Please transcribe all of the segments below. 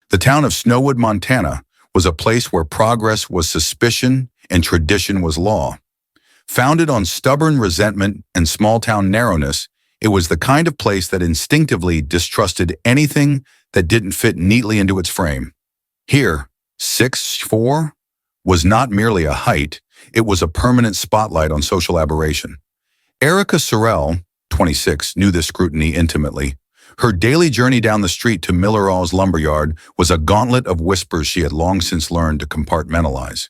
The town of Snowwood, Montana, was a place where progress was suspicion and tradition was law. Founded on stubborn resentment and small-town narrowness, it was the kind of place that instinctively distrusted anything that didn't fit neatly into its frame. Here, 6'4" was not merely a height, it was a permanent spotlight on social aberration. Erica Sorrell, 26, knew this scrutiny intimately. Her daily journey down the street to Millerall's lumberyard was a gauntlet of whispers she had long since learned to compartmentalize.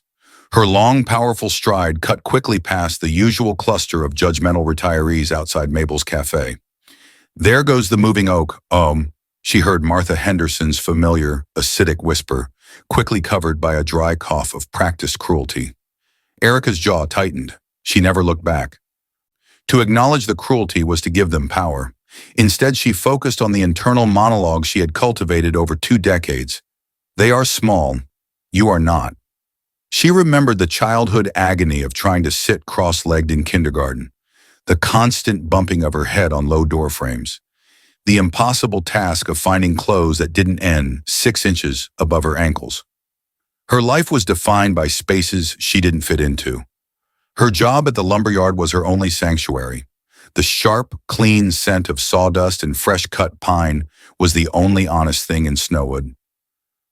Her long, powerful stride cut quickly past the usual cluster of judgmental retirees outside Mabel's cafe. "There goes the moving oak, she heard Martha Henderson's familiar, acidic whisper, quickly covered by a dry cough of practiced cruelty. Erica's jaw tightened. She never looked back. To acknowledge the cruelty was to give them power. Instead, she focused on the internal monologue she had cultivated over 2 decades. "They are small. You are not." She remembered the childhood agony of trying to sit cross-legged in kindergarten, the constant bumping of her head on low door frames, the impossible task of finding clothes that didn't end 6 inches above her ankles. Her life was defined by spaces she didn't fit into. Her job at the lumberyard was her only sanctuary. The sharp, clean scent of sawdust and fresh-cut pine was the only honest thing in Snowwood.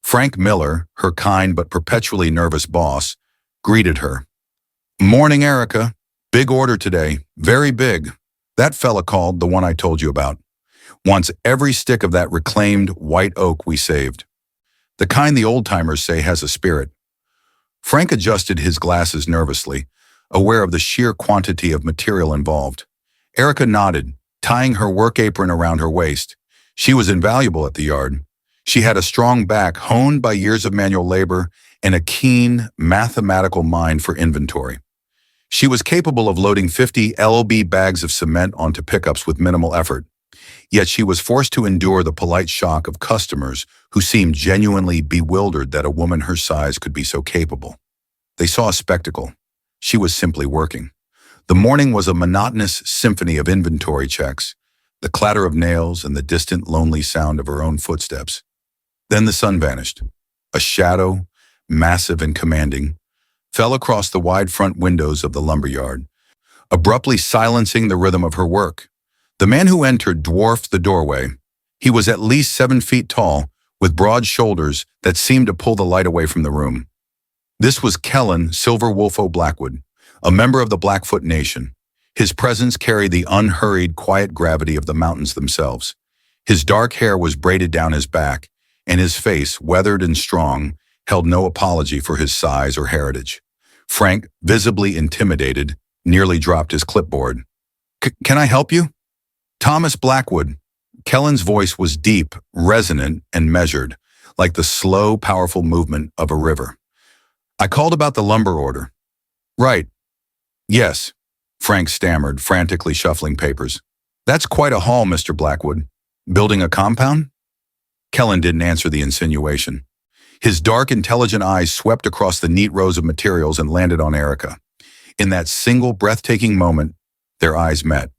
Frank Miller, her kind but perpetually nervous boss, greeted her. "Morning, Erica. Big order today. Very big. That fella called, the one I told you about. Wants every stick of that reclaimed white oak we saved. The kind the old-timers say has a spirit." Frank adjusted his glasses nervously, aware of the sheer quantity of material involved. Erica nodded, tying her work apron around her waist. She was invaluable at the yard. She had a strong back honed by years of manual labor and a keen, mathematical mind for inventory. She was capable of loading 50 LB bags of cement onto pickups with minimal effort. Yet she was forced to endure the polite shock of customers who seemed genuinely bewildered that a woman her size could be so capable. They saw a spectacle. She was simply working. The morning was a monotonous symphony of inventory checks, the clatter of nails and the distant, lonely sound of her own footsteps. Then the sun vanished. A shadow, massive and commanding, fell across the wide front windows of the lumberyard, abruptly silencing the rhythm of her work. The man who entered dwarfed the doorway. He was at least 7 feet tall, with broad shoulders that seemed to pull the light away from the room. This was Kellen Silverwolfo Blackwood, a member of the Blackfoot Nation. His presence carried the unhurried, quiet gravity of the mountains themselves. His dark hair was braided down his back, and his face, weathered and strong, held no apology for his size or heritage. Frank, visibly intimidated, nearly dropped his clipboard. "Can I help you?" "Thomas Blackwood." Kellen's voice was deep, resonant, and measured, like the slow, powerful movement of a river. "I called about the lumber order." "Right. Yes," Frank stammered, frantically shuffling papers. "That's quite a haul, Mr. Blackwood. Building a compound?" Kellen didn't answer the insinuation. His dark, intelligent eyes swept across the neat rows of materials and landed on Erica. In that single, breathtaking moment, their eyes met.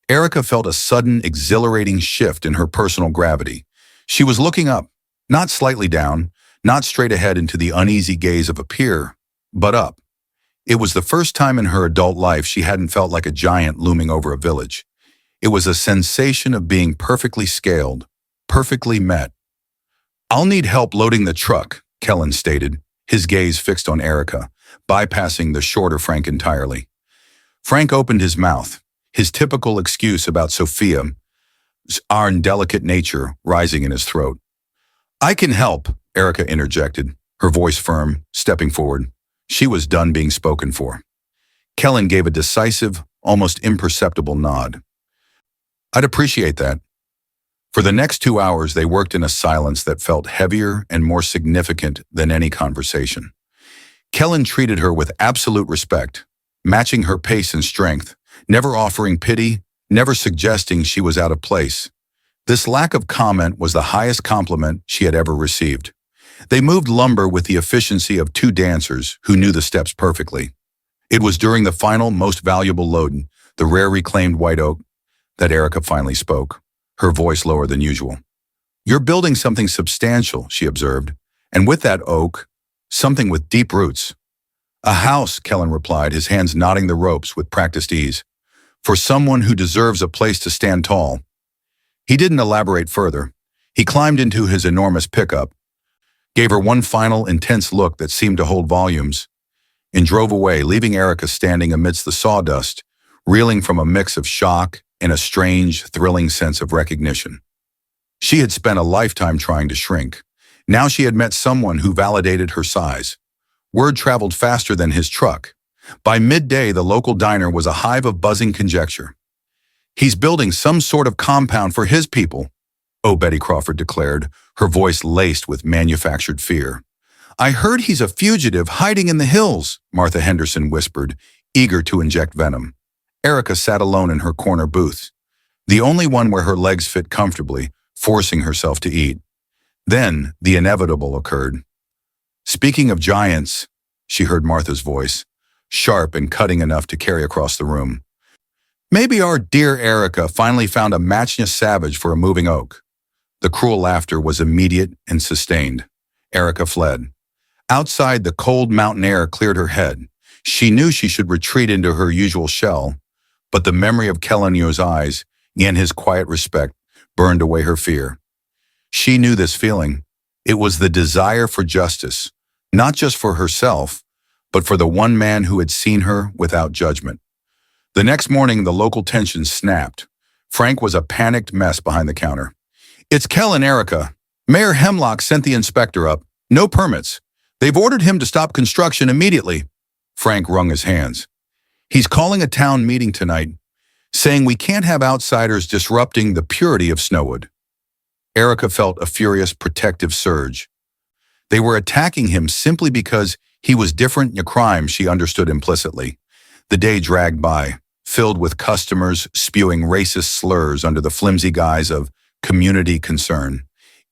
Erica felt a sudden, exhilarating shift in her personal gravity. She was looking up, not slightly down, not straight ahead into the uneasy gaze of a peer, but up. It was the first time in her adult life she hadn't felt like a giant looming over a village. It was a sensation of being perfectly scaled, perfectly met. "I'll need help loading the truck," Kellen stated, his gaze fixed on Erica, bypassing the shorter Frank entirely. Frank opened his mouth, his typical excuse about Sophia's delicate nature rising in his throat. "I can help," Erica interjected, her voice firm, stepping forward. She was done being spoken for. Kellen gave a decisive, almost imperceptible nod. "I'd appreciate that." For the next 2 hours, they worked in a silence that felt heavier and more significant than any conversation. Kellen treated her with absolute respect, matching her pace and strength, never offering pity, never suggesting she was out of place. This lack of comment was the highest compliment she had ever received. They moved lumber with the efficiency of 2 dancers who knew the steps perfectly. It was during the final, most valuable load, the rare reclaimed white oak, that Erica finally spoke, her voice lower than usual. You're building something substantial, she observed, and with that oak, something with deep roots. A house, Kellen replied, his hands knotting the ropes with practiced ease. For someone who deserves a place to stand tall. He didn't elaborate further. He climbed into his enormous pickup, gave her one final intense look that seemed to hold volumes, and drove away, leaving Erica standing amidst the sawdust, reeling from a mix of shock and a strange, thrilling sense of recognition. She had spent a lifetime trying to shrink. Now she had met someone who validated her size. Word traveled faster than his truck. By midday, the local diner was a hive of buzzing conjecture. He's building some sort of compound for his people, Betty Crawford declared, her voice laced with manufactured fear. I heard he's a fugitive hiding in the hills, Martha Henderson whispered, eager to inject venom. Erica sat alone in her corner booth, the only one where her legs fit comfortably, forcing herself to eat. Then the inevitable occurred. Speaking of giants, she heard Martha's voice, sharp and cutting enough to carry across the room. Maybe our dear Erica finally found a matchless savage for a moving oak. The cruel laughter was immediate and sustained. Erica fled. Outside, the cold mountain air cleared her head. She knew she should retreat into her usual shell, but the memory of Kellenio's eyes and his quiet respect burned away her fear. She knew this feeling. It was the desire for justice, not just for herself, but for the one man who had seen her without judgment. The next morning, the local tension snapped. Frank was a panicked mess behind the counter. It's Kellen, Erica. Mayor Hemlock sent the inspector up. No permits. They've ordered him to stop construction immediately. Frank wrung his hands. He's calling a town meeting tonight, saying we can't have outsiders disrupting the purity of Snowwood. Erica felt a furious protective surge. They were attacking him simply because he was different in a crime she understood implicitly. The day dragged by, filled with customers spewing racist slurs under the flimsy guise of community concern.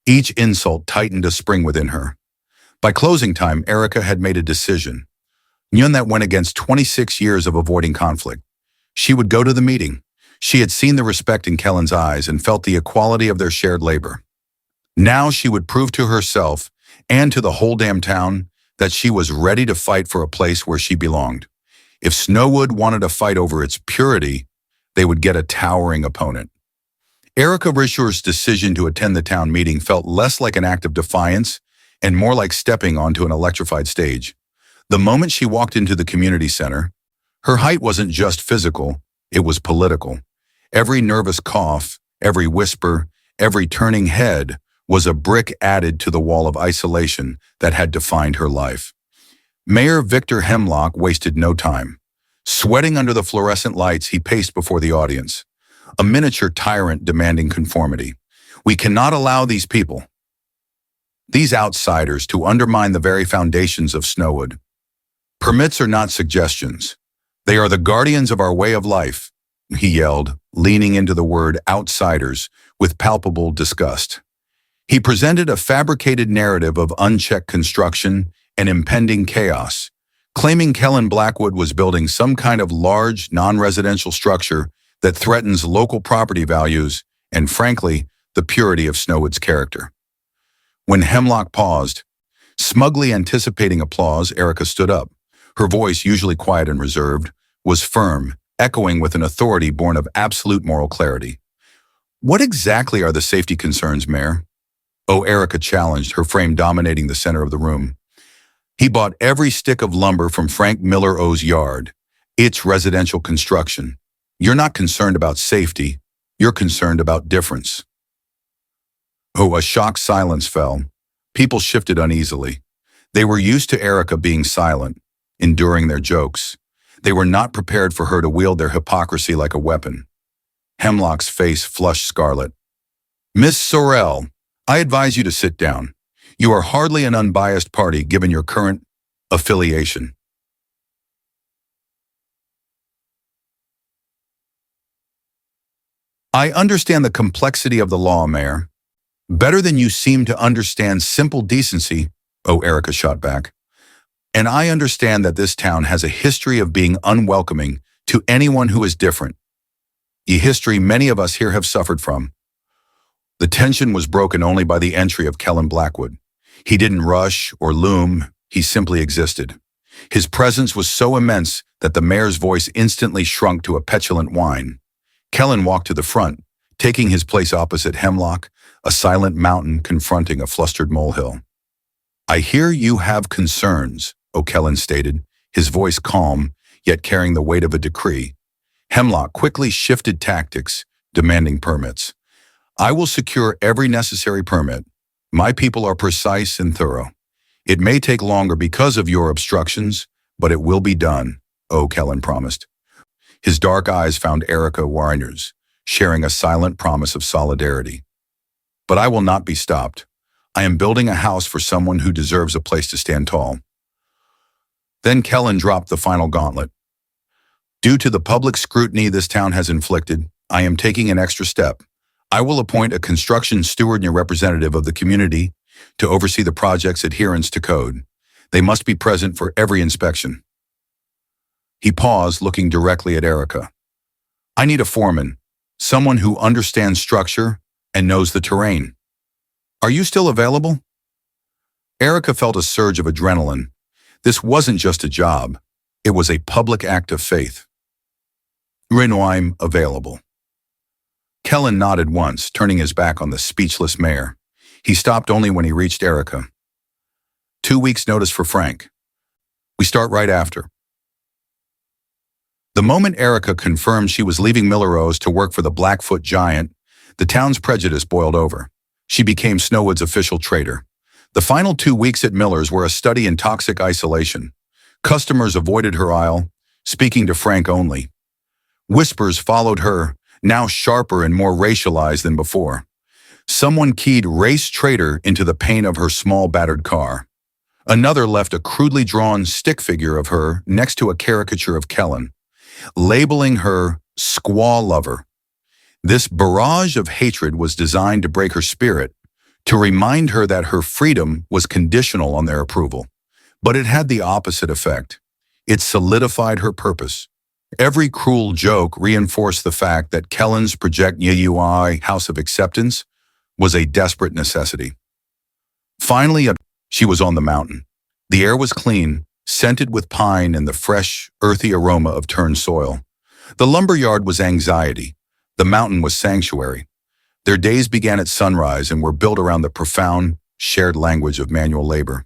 Each insult tightened a spring within her. By closing time, Erica had made a decision, one that went against 26 years of avoiding conflict. She would go to the meeting. She had seen the respect in Kellen's eyes and felt the equality of their shared labor. Now she would prove to herself and to the whole damn town that she was ready to fight for a place where she belonged. If Snowwood wanted to fight over its purity, they would get a towering opponent. Erica Risher's decision to attend the town meeting felt less like an act of defiance and more like stepping onto an electrified stage. The moment she walked into the community center, her height wasn't just physical, it was political. Every nervous cough, every whisper, every turning head was a brick added to the wall of isolation that had defined her life. Mayor Victor Hemlock wasted no time. Sweating under the fluorescent lights, he paced before the audience, a miniature tyrant demanding conformity. We cannot allow these people, these outsiders, to undermine the very foundations of Snowwood. Permits are not suggestions. They are the guardians of our way of life, he yelled, leaning into the word outsiders with palpable disgust. He presented a fabricated narrative of unchecked construction and impending chaos, claiming Kellen Blackwood was building some kind of large, non-residential structure that threatens local property values and, frankly, the purity of Snowwood's character. When Hemlock paused, smugly anticipating applause, Erica stood up. Her voice, usually quiet and reserved, was firm, echoing with an authority born of absolute moral clarity. What exactly are the safety concerns, Mayor? Erica challenged, her frame dominating the center of the room. He bought every stick of lumber from Frank Miller O's yard. It's residential construction. You're not concerned about safety. You're concerned about difference. A shocked silence fell. People shifted uneasily. They were used to Erica being silent, enduring their jokes. They were not prepared for her to wield their hypocrisy like a weapon. Hemlock's face flushed scarlet. Miss Sorrell, I advise you to sit down. You are hardly an unbiased party given your current affiliation. I understand the complexity of the law, Mayor. Better than you seem to understand simple decency, Erica shot back. And I understand that this town has a history of being unwelcoming to anyone who is different. A history many of us here have suffered from. The tension was broken only by the entry of Kellen Blackwood. He didn't rush or loom, he simply existed. His presence was so immense that the mayor's voice instantly shrunk to a petulant whine. Kellen walked to the front, taking his place opposite Hemlock, a silent mountain confronting a flustered molehill. "I hear you have concerns," O'Kellen stated, his voice calm, yet carrying the weight of a decree. Hemlock quickly shifted tactics, demanding permits. "I will secure every necessary permit. My people are precise and thorough. It may take longer because of your obstructions, but it will be done," O'Kellen promised. His dark eyes found Erica Warner's, sharing a silent promise of solidarity. "But I will not be stopped. I am building a house for someone who deserves a place to stand tall." Then Kellen dropped the final gauntlet. "Due to the public scrutiny this town has inflicted, I am taking an extra step. I will appoint a construction steward and a representative of the community to oversee the project's adherence to code. They must be present for every inspection." He paused, looking directly at Erica. "I need a foreman, someone who understands structure and knows the terrain. Are you still available?" Erica felt a surge of adrenaline. This wasn't just a job. It was a public act of faith. "I'm available." Kellen nodded once, turning his back on the speechless mayor. He stopped only when he reached Erica. 2 weeks' notice for Frank. We start right after." The moment Erica confirmed she was leaving Millerose to work for the Blackfoot giant, the town's prejudice boiled over. She became Snowwood's official trader. The final 2 weeks at Miller's were a study in toxic isolation. Customers avoided her aisle, speaking to Frank only. Whispers followed her, now sharper and more racialized than before. Someone keyed "race trader" into the paint of her small battered car. Another left a crudely drawn stick figure of her next to a caricature of Kellen, labeling her squaw lover. This barrage of hatred was designed to break her spirit, to remind her that her freedom was conditional on their approval. But it had the opposite effect. It solidified her purpose. Every cruel joke reinforced the fact that Kellen's Project UI House of Acceptance was a desperate necessity. Finally, she was on the mountain. The air was clean, scented with pine and the fresh, earthy aroma of turned soil. The lumberyard was anxiety. The mountain was sanctuary. Their days began at sunrise and were built around the profound, shared language of manual labor.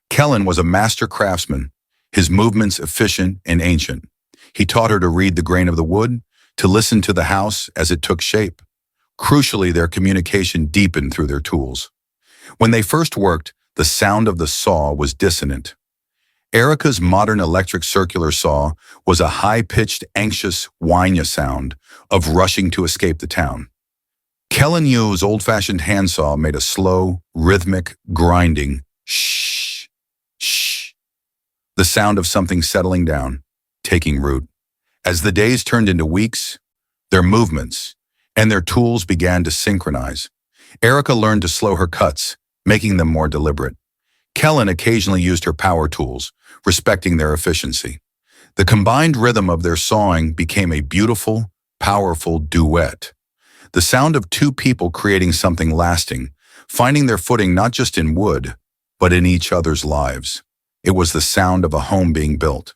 Kellen was a master craftsman, his movements efficient and ancient. He taught her to read the grain of the wood, to listen to the house as it took shape. Crucially, their communication deepened through their tools. When they first worked, the sound of the saw was dissonant. Erica's modern electric circular saw was a high-pitched, anxious whine sound of rushing to escape the town. Kellen Yu's old-fashioned handsaw made a slow, rhythmic, grinding shh, shh, the sound of something settling down, taking root. As the days turned into weeks, their movements and their tools began to synchronize. Erica learned to slow her cuts, making them more deliberate. Kellen occasionally used her power tools, respecting their efficiency. The combined rhythm of their sawing became a beautiful, powerful duet. The sound of two people creating something lasting, finding their footing not just in wood, but in each other's lives. It was the sound of a home being built.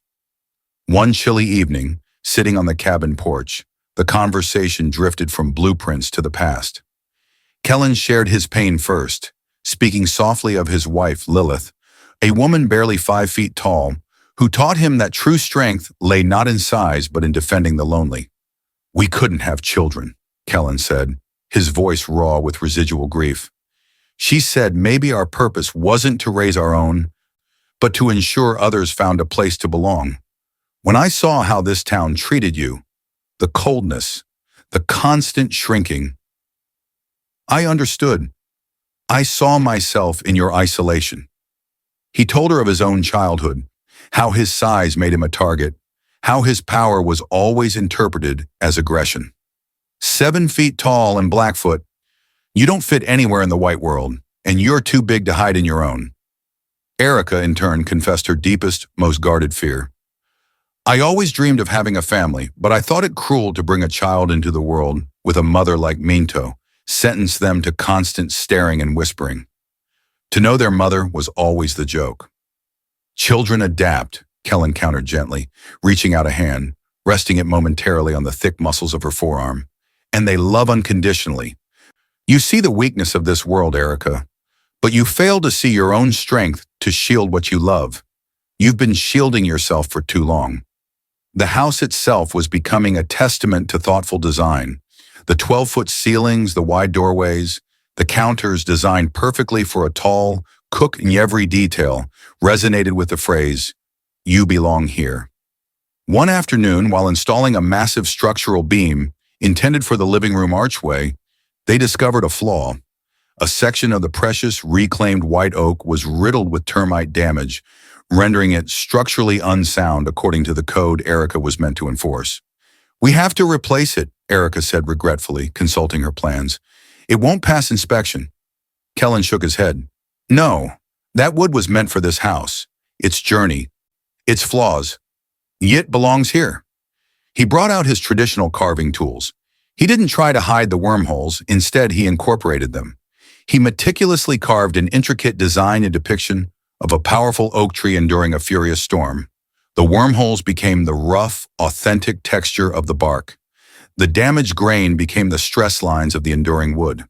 One chilly evening, sitting on the cabin porch, the conversation drifted from blueprints to the past. Kellen shared his pain first, speaking softly of his wife, Lilith, a woman barely 5 feet tall, who taught him that true strength lay not in size but in defending the lonely. "We couldn't have children," Kellen said, his voice raw with residual grief. "She said maybe our purpose wasn't to raise our own, but to ensure others found a place to belong. When I saw how this town treated you, the coldness, the constant shrinking, I understood. I saw myself in your isolation." He told her of his own childhood, how his size made him a target, how his power was always interpreted as aggression. 7 feet tall and Blackfoot, you don't fit anywhere in the white world, and you're too big to hide in your own. Erica, in turn, confessed her deepest, most guarded fear. "I always dreamed of having a family, but I thought it cruel to bring a child into the world with a mother like Minto, sentenced them to constant staring and whispering. To know their mother was always the joke. Children adapt, Kellen countered gently, reaching out a hand, resting it momentarily on the thick muscles of her forearm. And they love unconditionally. You see the weakness of this world, Erica, but you fail to see your own strength to shield what you love. You've been shielding yourself for too long. The house itself was becoming a testament to thoughtful design. The 12-foot ceilings, the wide doorways, the counters designed perfectly for a tall, cook in every detail, resonated with the phrase, "You belong here." One afternoon, while installing a massive structural beam intended for the living room archway, they discovered a flaw. A section of the precious, reclaimed white oak was riddled with termite damage, rendering it structurally unsound according to the code Erica was meant to enforce. "We have to replace it," Erica said regretfully, consulting her plans. "It won't pass inspection." Kellen shook his head. "No, that wood was meant for this house, its journey, its flaws. It belongs here." He brought out his traditional carving tools. He didn't try to hide the wormholes, instead he incorporated them. He meticulously carved an intricate design and depiction of a powerful oak tree enduring a furious storm. The wormholes became the rough, authentic texture of the bark. The damaged grain became the stress lines of the enduring wood.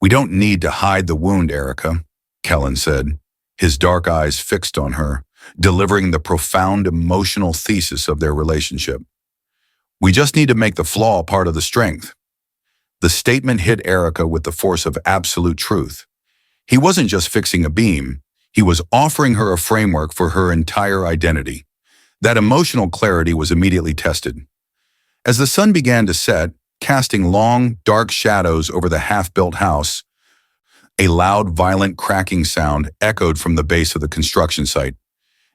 "We don't need to hide the wound, Erica," Kellen said, his dark eyes fixed on her, delivering the profound emotional thesis of their relationship. "We just need to make the flaw part of the strength." The statement hit Erica with the force of absolute truth. He wasn't just fixing a beam, he was offering her a framework for her entire identity. That emotional clarity was immediately tested. As the sun began to set, casting long, dark shadows over the half-built house, a loud, violent cracking sound echoed from the base of the construction site.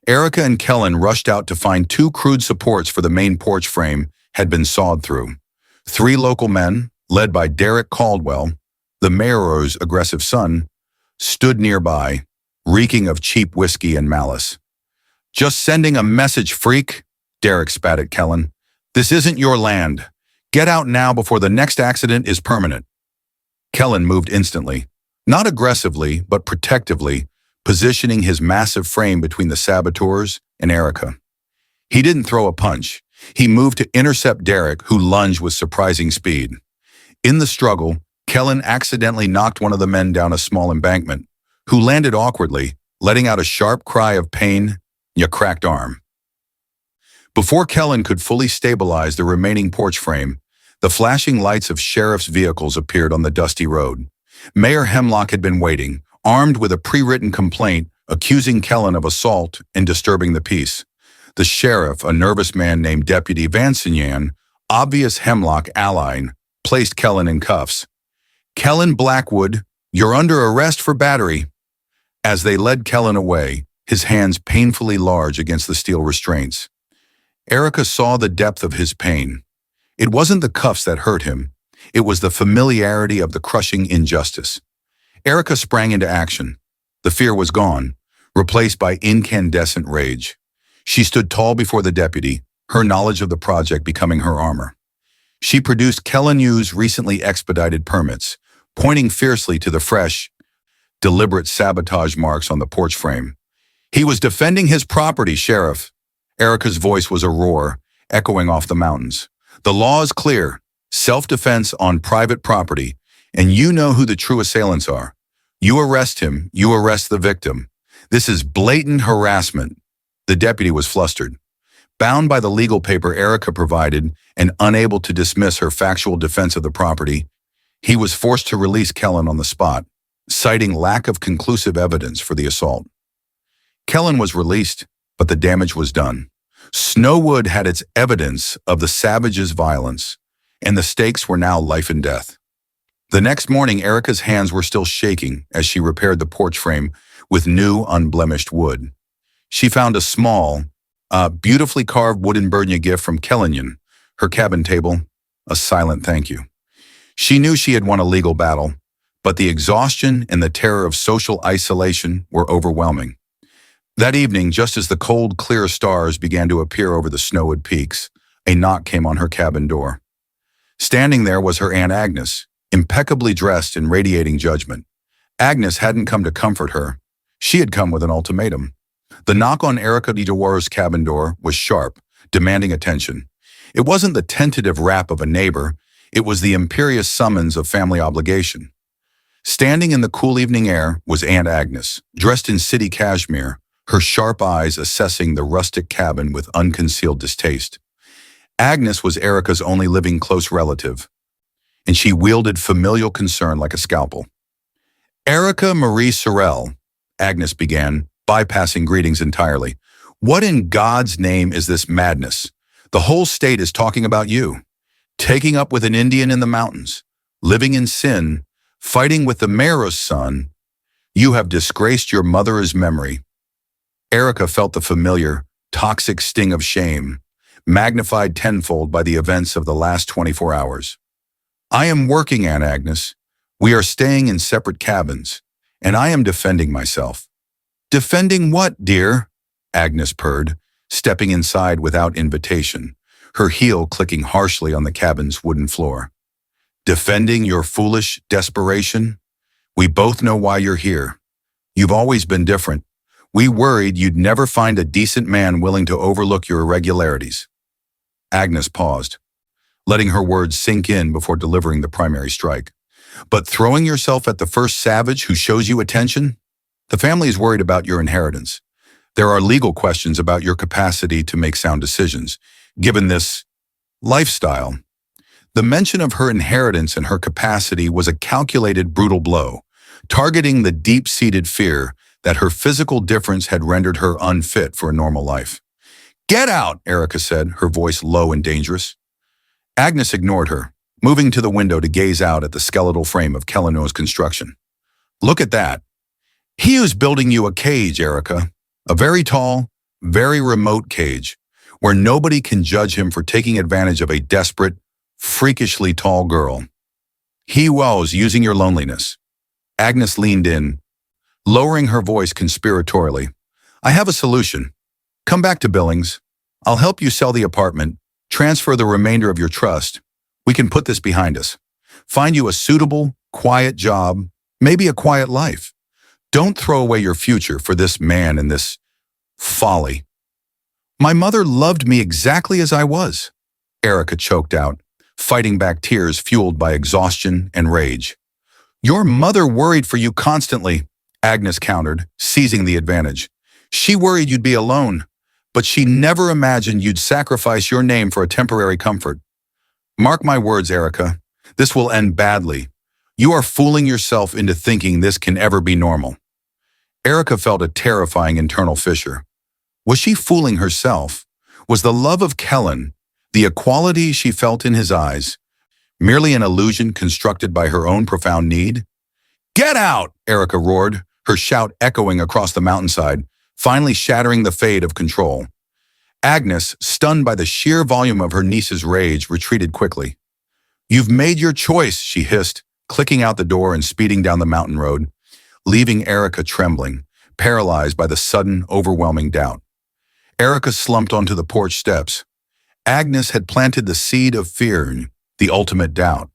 Erica and Kellen rushed out to find two crude supports for the main porch frame had been sawed through. 3 local men, led by Derek Caldwell, the mayor's aggressive son, stood nearby, reeking of cheap whiskey and malice. "Just sending a message, freak," Derek spat at Kellen. "This isn't your land. Get out now before the next accident is permanent." Kellen moved instantly, not aggressively, but protectively, positioning his massive frame between the saboteurs and Erica. He didn't throw a punch. He moved to intercept Derek, who lunged with surprising speed. In the struggle, Kellen accidentally knocked one of the men down a small embankment, who landed awkwardly, letting out a sharp cry of pain, "Ya cracked arm." Before Kellen could fully stabilize the remaining porch frame, the flashing lights of sheriff's vehicles appeared on the dusty road. Mayor Hemlock had been waiting, armed with a pre-written complaint accusing Kellen of assault and disturbing the peace. The sheriff, a nervous man named Deputy Vansignan, obvious Hemlock ally, placed Kellen in cuffs. "Kellen Blackwood, you're under arrest for battery." As they led Kellen away, his hands painfully large against the steel restraints. Erica saw the depth of his pain. It wasn't the cuffs that hurt him. It was the familiarity of the crushing injustice. Erica sprang into action. The fear was gone, replaced by incandescent rage. She stood tall before the deputy, her knowledge of the project becoming her armor. She produced Kellen Yu's recently expedited permits, pointing fiercely to the fresh, deliberate sabotage marks on the porch frame. "He was defending his property, Sheriff." Erica's voice was a roar, echoing off the mountains. "The law is clear. Self-defense on private property, and you know who the true assailants are. You arrest him, you arrest the victim. This is blatant harassment." The deputy was flustered. Bound by the legal paper Erica provided and unable to dismiss her factual defense of the property, he was forced to release Kellen on the spot, citing lack of conclusive evidence for the assault. Kellen was released, but the damage was done. Snowwood had its evidence of the savage's violence, and the stakes were now life and death. The next morning, Erica's hands were still shaking as she repaired the porch frame with new, unblemished wood. She found a small, beautifully carved wooden Bernia gift from Kellenian, her cabin table, a silent thank you. She knew she had won a legal battle, but the exhaustion and the terror of social isolation were overwhelming. That evening, just as the cold, clear stars began to appear over the Snowwood peaks, a knock came on her cabin door. Standing there was her Aunt Agnes, impeccably dressed and radiating judgment. Agnes hadn't come to comfort her. She had come with an ultimatum. The knock on Erica de Dewar's cabin door was sharp, demanding attention. It wasn't the tentative rap of a neighbor, it was the imperious summons of family obligation. Standing in the cool evening air was Aunt Agnes, dressed in city cashmere, her sharp eyes assessing the rustic cabin with unconcealed distaste. Agnes was Erica's only living close relative, and she wielded familial concern like a scalpel. Erica Marie Sorrel, Agnes began, bypassing greetings entirely. What in God's name is this madness? The whole state is talking about you. Taking up with an Indian in the mountains, living in sin, fighting with the mayor's son. You have disgraced your mother's memory. Erica felt the familiar, toxic sting of shame, magnified tenfold by the events of the last 24 hours. I am working, Aunt Agnes. We are staying in separate cabins, and I am defending myself. Defending what, dear? Agnes purred, stepping inside without invitation, her heel clicking harshly on the cabin's wooden floor. Defending your foolish desperation? We both know why you're here. You've always been different. We worried you'd never find a decent man willing to overlook your irregularities. Agnes paused, letting her words sink in before delivering the primary strike. But throwing yourself at the first savage who shows you attention? The family is worried about your inheritance. There are legal questions about your capacity to make sound decisions, given this lifestyle. The mention of her inheritance and her capacity was a calculated, brutal blow, targeting the deep-seated fear that her physical difference had rendered her unfit for a normal life. Get out, Erica said, her voice low and dangerous. Agnes ignored her, moving to the window to gaze out at the skeletal frame of Kelleno's construction. Look at that. He is building you a cage, Erica. A very tall, very remote cage, where nobody can judge him for taking advantage of a desperate, freakishly tall girl. He was using your loneliness. Agnes leaned in, lowering her voice conspiratorially. I have a solution. Come back to Billings. I'll help you sell the apartment, transfer the remainder of your trust. We can put this behind us. Find you a suitable, quiet job, maybe a quiet life. Don't throw away your future for this man and this folly. My mother loved me exactly as I was, Erica choked out, fighting back tears fueled by exhaustion and rage. Your mother worried for you constantly, Agnes countered, seizing the advantage. She worried you'd be alone, but she never imagined you'd sacrifice your name for a temporary comfort. Mark my words, Erica, this will end badly. You are fooling yourself into thinking this can ever be normal. Erica felt a terrifying internal fissure. Was she fooling herself? Was the love of Kellen, the equality she felt in his eyes, merely an illusion constructed by her own profound need? Get out, Erica roared, her shout echoing across the mountainside, finally shattering the fade of control. Agnes, stunned by the sheer volume of her niece's rage, retreated quickly. You've made your choice, she hissed, clicking out the door and speeding down the mountain road, leaving Erica trembling, paralyzed by the sudden, overwhelming doubt. Erica slumped onto the porch steps. Agnes had planted the seed of fear, the ultimate doubt.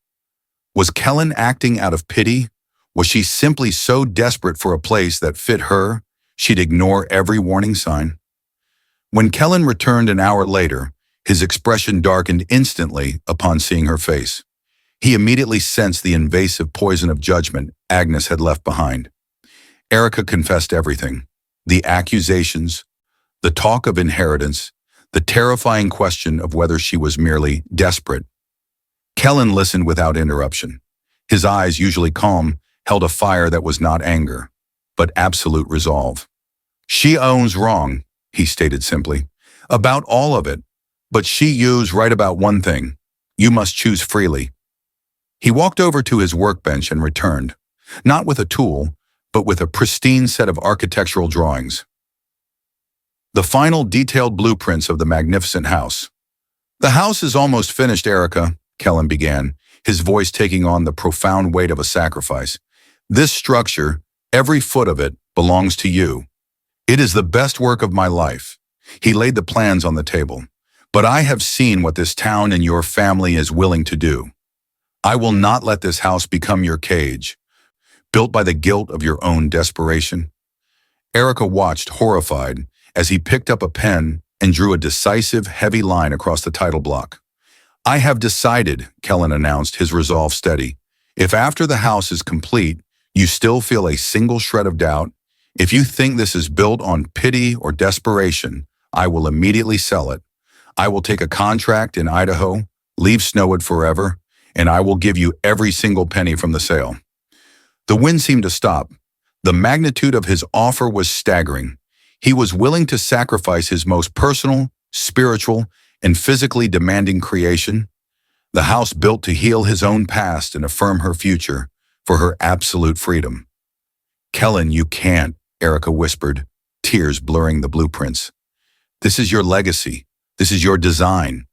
Was Kellen acting out of pity? Was she simply so desperate for a place that fit her, she'd ignore every warning sign? When Kellen returned an hour later, his expression darkened instantly upon seeing her face. He immediately sensed the invasive poison of judgment Agnes had left behind. Erica confessed everything. The accusations, the talk of inheritance, the terrifying question of whether she was merely desperate. Kellen listened without interruption. His eyes, usually calm, held a fire that was not anger, but absolute resolve. She owns wrong, he stated simply, about all of it, but she used right about one thing. You must choose freely. He walked over to his workbench and returned, not with a tool, but with a pristine set of architectural drawings. The final detailed blueprints of the magnificent house. The house is almost finished, Erica, Kellen began, his voice taking on the profound weight of a sacrifice. This structure, every foot of it, belongs to you. It is the best work of my life. He laid the plans on the table. But I have seen what this town and your family is willing to do. I will not let this house become your cage, built by the guilt of your own desperation. Erica watched, horrified, as he picked up a pen and drew a decisive, heavy line across the title block. I have decided, Kellen announced, his resolve steady. If after the house is complete, you still feel a single shred of doubt, if you think this is built on pity or desperation, I will immediately sell it. I will take a contract in Idaho, leave Snowwood forever, and I will give you every single penny from the sale. The wind seemed to stop. The magnitude of his offer was staggering. He was willing to sacrifice his most personal, spiritual, and physically demanding creation, the house built to heal his own past and affirm her future, for her absolute freedom. Kellen, you can't, Erica whispered, tears blurring the blueprints. This is your legacy. This is your design.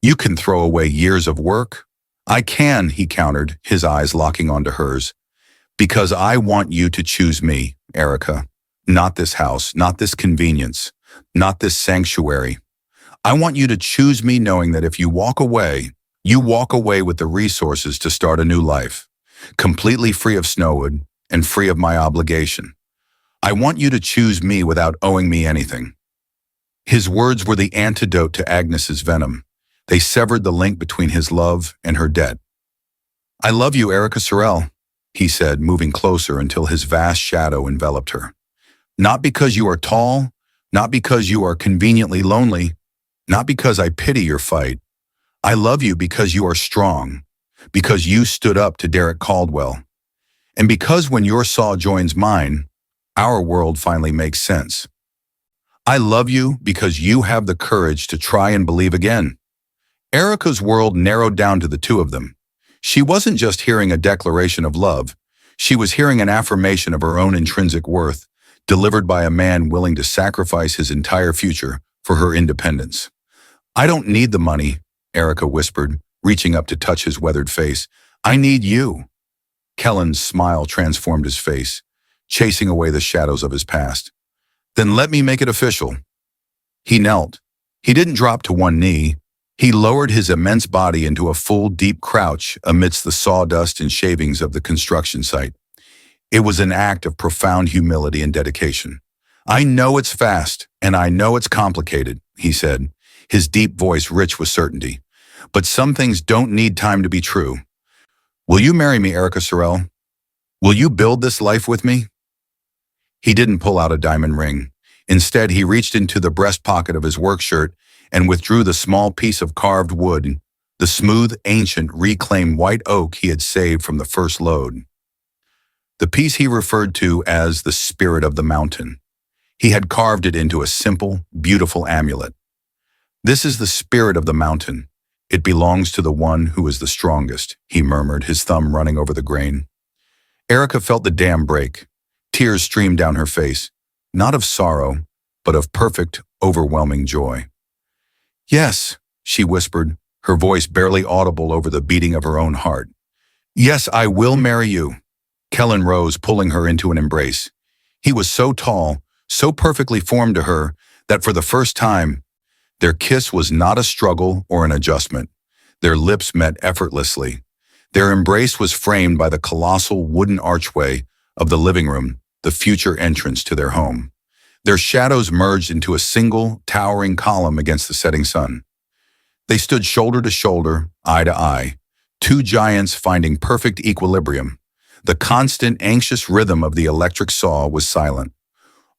You can throw away years of work. I can, he countered, his eyes locking onto hers. Because I want you to choose me, Erica. Not this house, not this convenience, not this sanctuary. I want you to choose me knowing that if you walk away with the resources to start a new life, completely free of Snowwood and free of my obligation. I want you to choose me without owing me anything. His words were the antidote to Agnes's venom. They severed the link between his love and her debt. I love you, Erica Sorrell, he said, moving closer until his vast shadow enveloped her. Not because you are tall, not because you are conveniently lonely, not because I pity your fight. I love you because you are strong, because you stood up to Derek Caldwell, and because when your saw joins mine, our world finally makes sense. I love you because you have the courage to try and believe again. Erica's world narrowed down to the two of them. She wasn't just hearing a declaration of love. She was hearing an affirmation of her own intrinsic worth, delivered by a man willing to sacrifice his entire future for her independence. I don't need the money, Erica whispered, reaching up to touch his weathered face. I need you. Kellen's smile transformed his face, chasing away the shadows of his past. Then let me make it official. He knelt. He didn't drop to one knee. He lowered his immense body into a full, deep crouch amidst the sawdust and shavings of the construction site. It was an act of profound humility and dedication. I know it's fast, and I know it's complicated, he said, his deep voice rich with certainty. But some things don't need time to be true. Will you marry me, Erica Sorrell? Will you build this life with me? He didn't pull out a diamond ring. Instead, he reached into the breast pocket of his work shirt and withdrew the small piece of carved wood, the smooth, ancient, reclaimed white oak he had saved from the first load. The piece he referred to as the spirit of the mountain. He had carved it into a simple, beautiful amulet. This is the spirit of the mountain. It belongs to the one who is the strongest, he murmured, his thumb running over the grain. Erica felt the dam break. Tears streamed down her face, not of sorrow, but of perfect, overwhelming joy. Yes, she whispered, her voice barely audible over the beating of her own heart. Yes, I will marry you. Kellen rose, pulling her into an embrace. He was so tall, so perfectly formed to her, that for the first time, their kiss was not a struggle or an adjustment. Their lips met effortlessly. Their embrace was framed by the colossal wooden archway of the living room, the future entrance to their home. Their shadows merged into a single, towering column against the setting sun. They stood shoulder to shoulder, eye to eye, two giants finding perfect equilibrium. The constant, anxious rhythm of the electric saw was silent.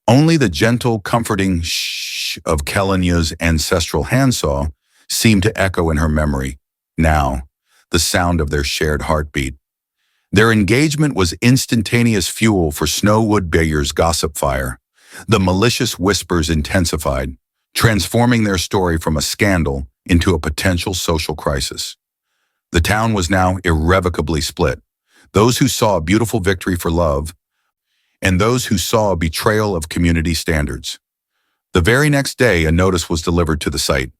Only the gentle, comforting shh of Kellenya's ancestral handsaw seemed to echo in her memory. Now, the sound of their shared heartbeat. Their engagement was instantaneous fuel for Snowwood Bayer's gossip fire. The malicious whispers intensified, transforming their story from a scandal into a potential social crisis. The town was now irrevocably split. Those who saw a beautiful victory for love, and those who saw a betrayal of community standards. The very next day, a notice was delivered to the site.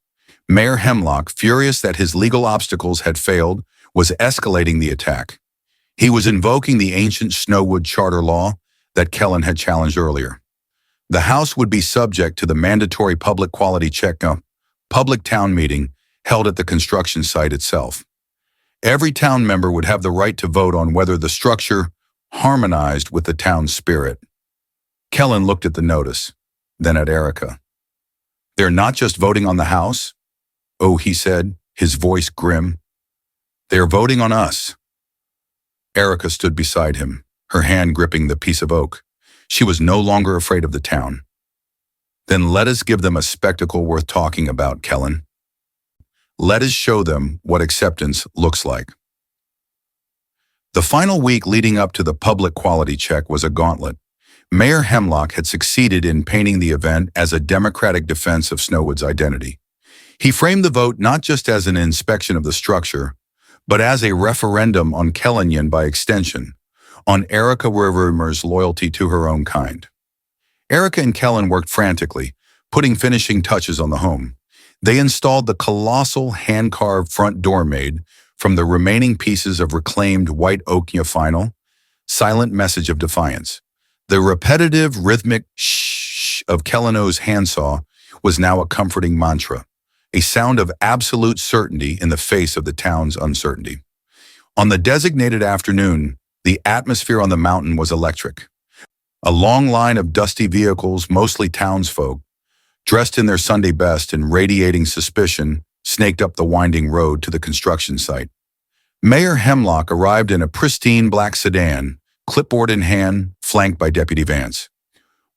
Mayor Hemlock, furious that his legal obstacles had failed, was escalating the attack. He was invoking the ancient Snowwood charter law that Kellen had challenged earlier. The house would be subject to the mandatory public quality check-up, public town meeting held at the construction site itself. Every town member would have the right to vote on whether the structure harmonized with the town's spirit. Kellen looked at the notice, then at Erica. They're not just voting on the house? Oh, he said, his voice grim. They're voting on us. Erica stood beside him, her hand gripping the piece of oak. She was no longer afraid of the town. Then let us give them a spectacle worth talking about, Kellen. Let us show them what acceptance looks like. The final week leading up to the public quality check was a gauntlet. Mayor Hemlock had succeeded in painting the event as a democratic defense of Snowwood's identity. He framed the vote not just as an inspection of the structure, but as a referendum on Kellenian by extension, on Erica Rivermer's loyalty to her own kind. Erica and Kellen worked frantically, putting finishing touches on the home. They installed the colossal hand-carved front door made from the remaining pieces of reclaimed white oak final, silent message of defiance. The repetitive, rhythmic shh of Kelleno's handsaw was now a comforting mantra, a sound of absolute certainty in the face of the town's uncertainty. On the designated afternoon, the atmosphere on the mountain was electric. A long line of dusty vehicles, mostly townsfolk, dressed in their Sunday best and radiating suspicion, snaked up the winding road to the construction site. Mayor Hemlock arrived in a pristine black sedan, clipboard in hand, flanked by Deputy Vance.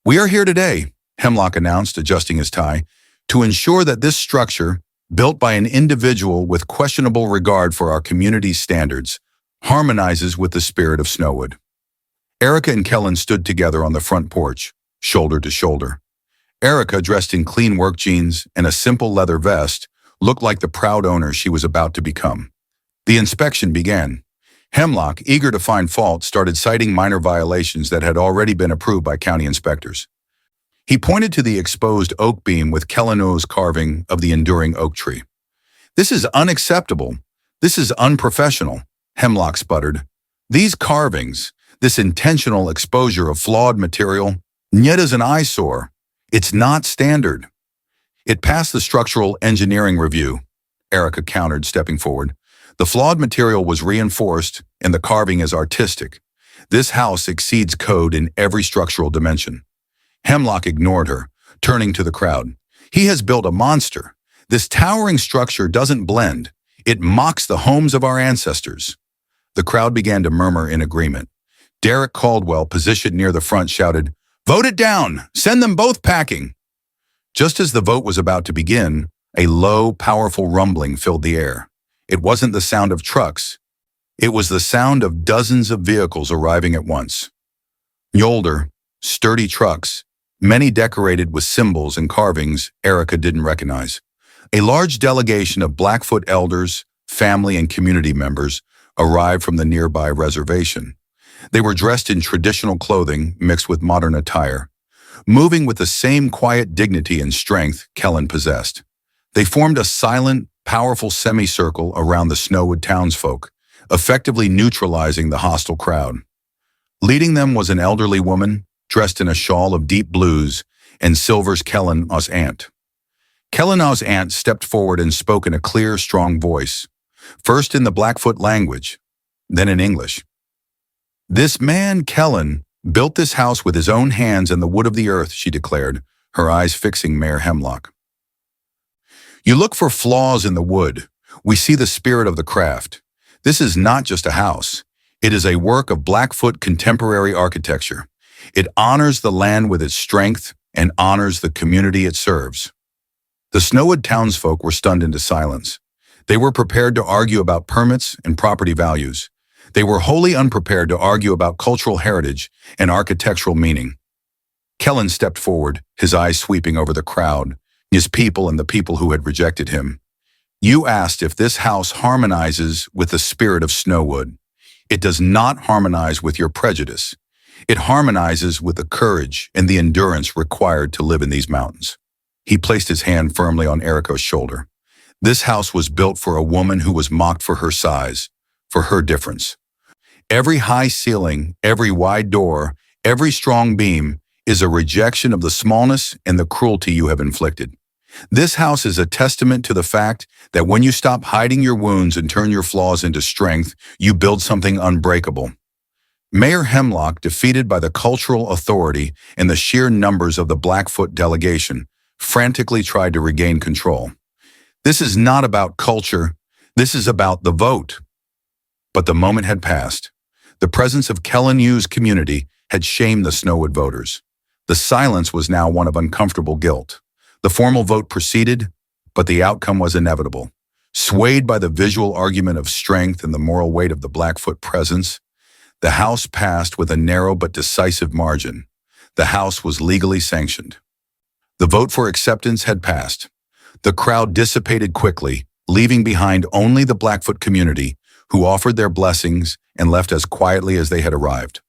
"We are here today," Hemlock announced, adjusting his tie, "to ensure that this structure, built by an individual with questionable regard for our community's standards, harmonizes with the spirit of Snowwood." Erica and Kellen stood together on the front porch, shoulder to shoulder. Erica, dressed in clean work jeans and a simple leather vest, looked like the proud owner she was about to become. The inspection began. Hemlock, eager to find fault, started citing minor violations that had already been approved by county inspectors. He pointed to the exposed oak beam with Kelleno's carving of the enduring oak tree. "This is unacceptable. This is unprofessional," Hemlock sputtered. "These carvings, this intentional exposure of flawed material, yet is an eyesore. It's not standard." "It passed the structural engineering review," Erica countered, stepping forward. "The flawed material was reinforced, and the carving is artistic. This house exceeds code in every structural dimension." Hemlock ignored her, turning to the crowd. "He has built a monster. This towering structure doesn't blend. It mocks the homes of our ancestors." The crowd began to murmur in agreement. Derek Caldwell, positioned near the front, shouted, "Vote it down! Send them both packing!" Just as the vote was about to begin, a low, powerful rumbling filled the air. It wasn't the sound of trucks. It was the sound of dozens of vehicles arriving at once. Older, sturdy trucks, many decorated with symbols and carvings Erica didn't recognize. A large delegation of Blackfoot elders, family, and community members arrived from the nearby reservation. They were dressed in traditional clothing mixed with modern attire, moving with the same quiet dignity and strength Kellen possessed. They formed a silent, powerful semicircle around the Snowwood townsfolk, effectively neutralizing the hostile crowd. Leading them was an elderly woman, dressed in a shawl of deep blues and silvers. Kellen's aunt. Kellen's aunt stepped forward and spoke in a clear, strong voice, first in the Blackfoot language, then in English. "This man, Kellen, built this house with his own hands and the wood of the earth," she declared, her eyes fixing Mayor Hemlock. "You look for flaws in the wood. We see the spirit of the craft. This is not just a house. It is a work of Blackfoot contemporary architecture. It honors the land with its strength and honors the community it serves." The Snowwood townsfolk were stunned into silence. They were prepared to argue about permits and property values. They were wholly unprepared to argue about cultural heritage and architectural meaning. Kellen stepped forward, his eyes sweeping over the crowd, his people and the people who had rejected him. "You asked if this house harmonizes with the spirit of Snowwood. It does not harmonize with your prejudice. It harmonizes with the courage and the endurance required to live in these mountains." He placed his hand firmly on Erica's shoulder. "This house was built for a woman who was mocked for her size, for her difference. Every high ceiling, every wide door, every strong beam is a rejection of the smallness and the cruelty you have inflicted. This house is a testament to the fact that when you stop hiding your wounds and turn your flaws into strength, you build something unbreakable. Mayor Hemlock, defeated by the cultural authority and the sheer numbers of the Blackfoot delegation, frantically tried to regain control. This is not about culture, this is about the vote. But the moment had passed. The presence of Kellen Yu's community had shamed the Snowwood voters. The silence was now one of uncomfortable guilt. The formal vote proceeded, but the outcome was inevitable. Swayed by the visual argument of strength and the moral weight of the Blackfoot presence, the House passed with a narrow but decisive margin. The House was legally sanctioned. The vote for acceptance had passed. The crowd dissipated quickly, leaving behind only the Blackfoot community, who offered their blessings and left as quietly as they had arrived.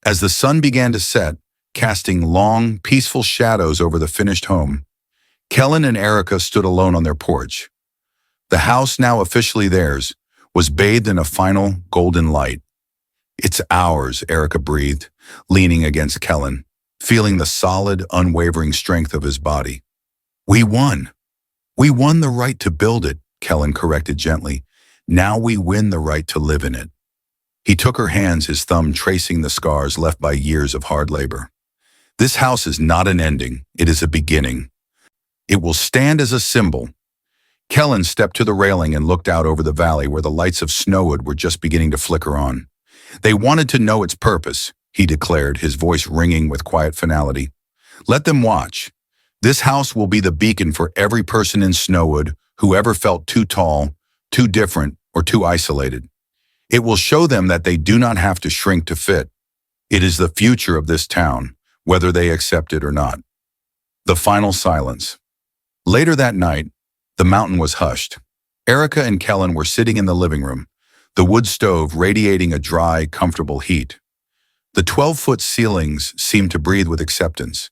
As the sun began to set, casting long, peaceful shadows over the finished home, Kellen and Erica stood alone on their porch. The house, now officially theirs, was bathed in a final golden light. "It's ours," Erica breathed, leaning against Kellen, feeling the solid, unwavering strength of his body. "We won. We won the right to build it," Kellen corrected gently. "Now we win the right to live in it." He took her hands, his thumb tracing the scars left by years of hard labor. "This house is not an ending, it is a beginning. It will stand as a symbol." Kellen stepped to the railing and looked out over the valley where the lights of Snowwood were just beginning to flicker on. "They wanted to know its purpose," he declared, his voice ringing with quiet finality. "Let them watch. This house will be the beacon for every person in Snowwood who ever felt too tall, too different, or too isolated. It will show them that they do not have to shrink to fit. It is the future of this town, whether they accept it or not." The final silence. Later that night, the mountain was hushed. Erica and Kellen were sitting in the living room, the wood stove radiating a dry, comfortable heat. The 12-foot ceilings seemed to breathe with acceptance.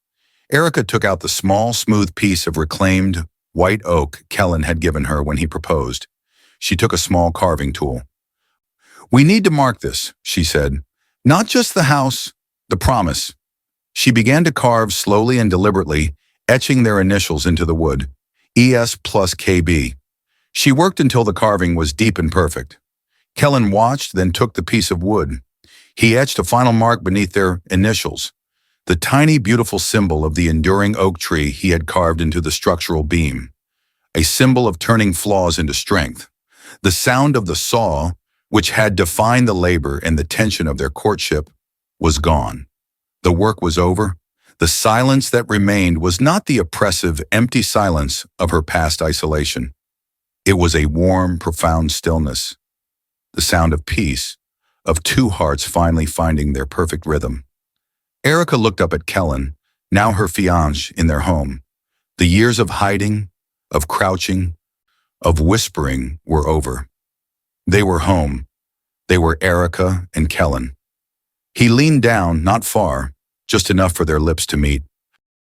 Erica took out the small, smooth piece of reclaimed white oak Kellen had given her when he proposed. She took a small carving tool. "We need to mark this," she said. "Not just the house, the promise." She began to carve slowly and deliberately, etching their initials into the wood, ES plus KB. She worked until the carving was deep and perfect. Kellen watched, then took the piece of wood. He etched a final mark beneath their initials, the tiny, beautiful symbol of the enduring oak tree he had carved into the structural beam, a symbol of turning flaws into strength. The sound of the saw, which had defined the labor and the tension of their courtship, was gone. The work was over. The silence that remained was not the oppressive, empty silence of her past isolation. It was a warm, profound stillness, the sound of peace, of two hearts finally finding their perfect rhythm. Erica looked up at Kellen, now her fiancé, in their home. The years of hiding, of crouching, of whispering were over. They were home. They were Erica and Kellen. He leaned down, not far, just enough for their lips to meet.